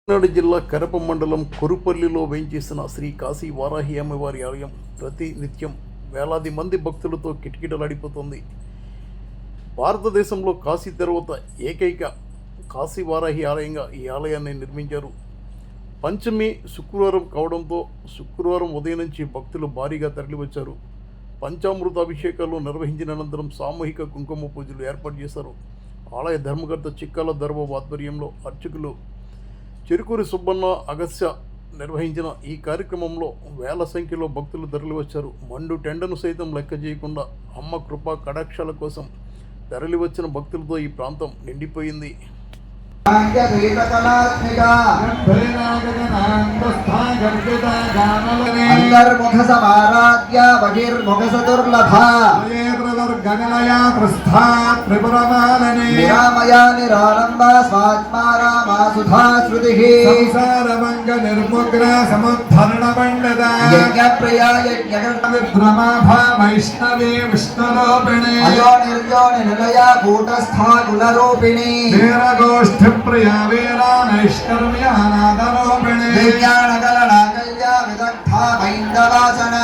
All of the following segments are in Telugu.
కాకినాడ జిల్లా కరప మండలం కొరుపల్లిలో వేంచేసిన శ్రీ కాశీ వారాహి అమ్మవారి ఆలయం ప్రతి నిత్యం వేలాది మంది భక్తులతో కిటకిటలాడిపోతుంది. భారతదేశంలో కాశీ తర్వాత ఏకైక కాశీ వారాహి ఆలయంగా ఈ ఆలయాన్ని నిర్మించారు. పంచమి శుక్రవారం కావడంతో శుక్రవారం ఉదయం నుంచి భక్తులు భారీగా తరలివచ్చారు. పంచామృత అభిషేకాలు నిర్వహించిన అనంతరం సామూహిక కుంకుమ పూజలు ఏర్పాటు చేశారు. ఆలయ ధర్మకర్త చిక్కాల దర్బాబు ఆధ్వర్యంలో అర్చకులు చెరుకూరి సుబ్బన్న అగస్య నిర్వహించిన ఈ కార్యక్రమంలో వేల సంఖ్యలో భక్తులు తరలివచ్చారు. మండు టెండను సైతం లెక్క చేయకుండా అమ్మ కృపా కటాక్షాల కోసం తరలివచ్చిన భక్తులతో ఈ ప్రాంతం నిండిపోయింది. ప్రియా వీరా నైష్కర్మ్యానాదరోపిణి దివ్యానగలనాగల్యా విదగ్ధా వైందవాసన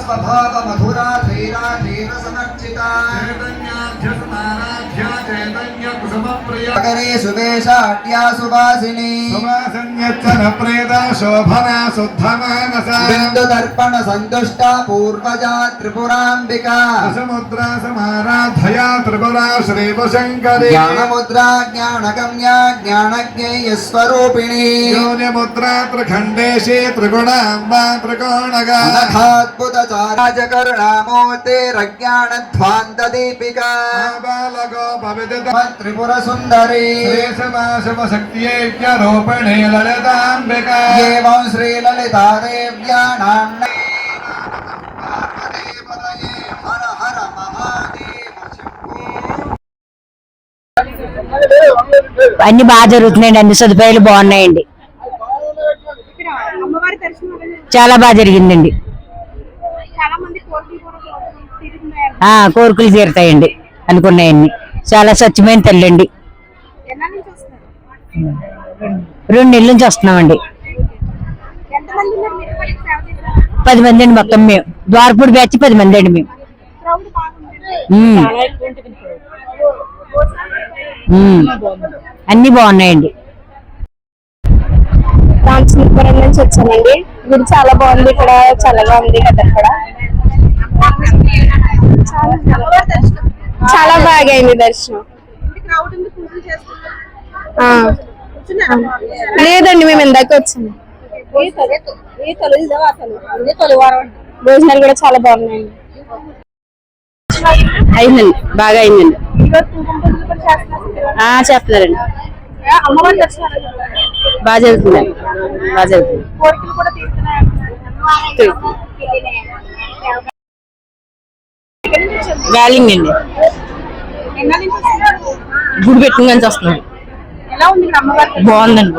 స్వభావ మధురా ధీరా ధీర సమర్చిత చైతన్యాధ్యసమారాధ్య చైతన్య కుసుమ ప్రియ నగరే సువేశాట్యా సువాసిని సువాసన్యచ్చన ప్రేత శోభనా శుద్ధమానస బిందు దర్పణ సంతుష్ట పూర్వజా త్రిపురాంబికా సముద్రా సమారాధయా త్రిపురా శ్రీవశంకరి జ్ఞానముద్రా జ్ఞానగమ్యా జ్ఞానజ్ఞేయ స్వరూపిణి యోనిముద్రా త్రిఖండేశే త్రిగుణాంబా త్రికోణగా నఖాద్భుత చారాజకరుణామూర్తే రజ్ఞానధ్వాంత దీపికా బాలగో భవిదిత త్రిపుర సుందరి శ్రీసమాశవ శక్త్యేజ్ఞ రూపిణి లలితాంబికా ఏవం శ్రీ లలితా దేవ్యా నాన్న హర హర మహాదేవ అన్ని బాగా జరుగుతున్నాయండి. అన్ని సదుపాయాలు బాగున్నాయండి. చాలా బాగా జరిగిందండి. కోరికలు తీరుతాయండి అనుకున్నాయండి. చాలా స్వచ్ఛమైన తల్లి అండి. 2 నెలల నుంచి వస్తున్నామండి. 10 మంది అండి మొత్తం. మేము ద్వారపూడి బ్యాచ్ 10 మంది అండి. మేము అన్ని బాగున్నాయండి. రామచంద్రపురం నుంచి వచ్చామండి. గుడి చాలా బాగుంది. ఇక్కడ చల్లగా ఉంది కదా. ఇక్కడ చాలా బాగా అయింది దర్శనం. లేదండి, మేము ఇందాక వచ్చాము. భోజనాలు కూడా చాలా బాగున్నాయండి. అయిందండి, బాగా అయిందండి. చేస్తున్నారండి. బాగా జరుగుతుందండి. బాగా జరుగుతుంది. వ్యాలింగ్ అండి. గుడి పెట్టిన నుంచి వస్తున్నాం. బాగుందండి.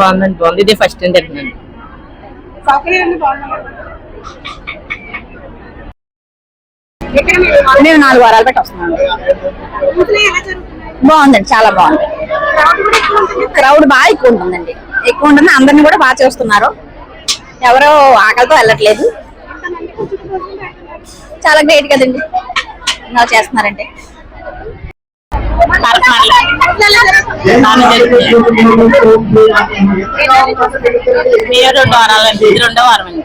బాగుంది. ఇదే ఫస్ట్ టైం తింటున్నాను. మేము 4 వారాలు పెట్టి వస్తున్నాం. బాగుందండి, చాలా బాగుంది. క్రౌడ్ బాగా ఎక్కువ ఉంటుందండి. ఎక్కువ ఉంటుంది. అందరినీ కూడా బాగా చేస్తున్నారు. ఎవరో ఆకలితో వెళ్ళట్లేదు. చాలా గ్రేట్ కదండి ఇలా చేస్తున్నారంటే. ఇది 2వ వారం అండి.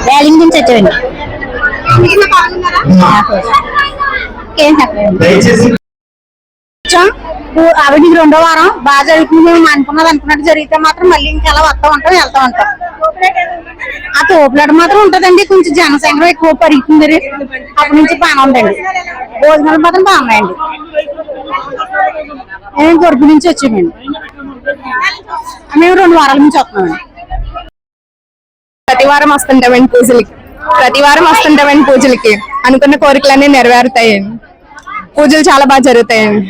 వ్యాలింగ్ నుంచి వచ్చామండి. ఆవిడికి 2వ వారం బాగా జరుగుతుంది. మేము అనుకున్నట్టు జరిగితే మాత్రం మళ్ళీ ఇంకెలా వస్తా ఉంటాం, వెళ్తా ఉంటాం. ఆ తోపులాట మాత్రం ఉంటదండి. కొంచెం జనసంఖ్య ఎక్కువ పెరుగుతుంది. అప్పటి నుంచి బాగా ఉందండి. భోజనాలు మాత్రం బాగున్నాయండి. మేము కొడుకు నుంచి వచ్చామండి. మేము 2 వారాల నుంచి వస్తున్నామండి. ప్రతి వారం వస్తుంటామండి పూజలకి. ప్రతి వారం వస్తుంటామండి పూజలకి. అనుకున్న కోరికలన్నీ నెరవేరుతాయి. పూజలు చాలా బాగా జరుగుతాయండి.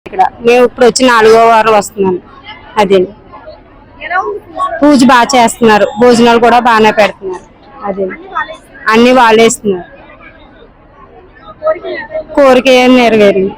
ఇక్కడ మేము ఇప్పుడు వచ్చి 4వ వారం వస్తున్నాను. అదే పూజ బాగా చేస్తున్నారు, భోజనాలు కూడా బాగానే పెడుతున్నారు. అదే అన్ని వాళ్ళే ఇస్తున్నారు. కోరిక నెరవేరింది.